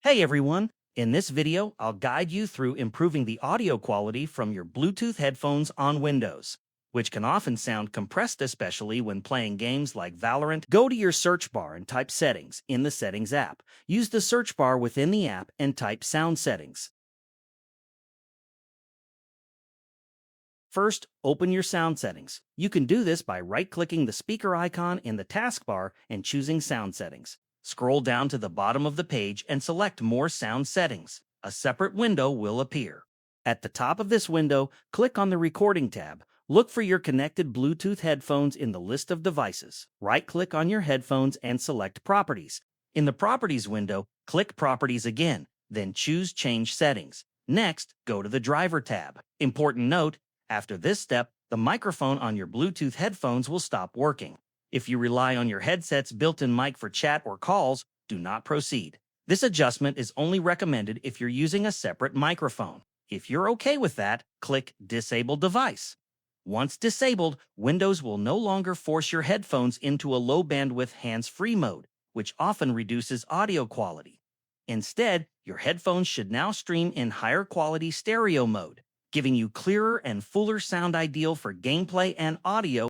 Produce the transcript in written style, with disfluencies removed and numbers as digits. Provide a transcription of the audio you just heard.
Hey everyone! In this video, I'll guide you through improving the audio quality from your Bluetooth headphones on Windows, which can often sound compressed, especially when playing games like Valorant. Go to your search bar and type Settings in the Settings app. Use the search bar within the app and type Sound Settings. First, open your sound settings. You can do this by right-clicking the speaker icon in the taskbar and choosing Sound Settings. Scroll down to the bottom of the page and select More Sound Settings. A separate window will appear. At the top of this window, click on the Recording tab. Look for your connected Bluetooth headphones in the list of devices. Right-click on your headphones and select Properties. In the Properties window, click Properties again, then choose Change Settings. Next, go to the Driver tab. Important note: after this step, the microphone on your Bluetooth headphones will stop working. If you rely on your headset's built-in mic for chat or calls, do not proceed. This adjustment is only recommended if you're using a separate microphone. If you're okay with that, click Disable Device. Once disabled, Windows will no longer force your headphones into a low-bandwidth hands-free mode, which often reduces audio quality. Instead, your headphones should now stream in higher-quality stereo mode, giving you clearer and fuller sound, ideal for gameplay and audio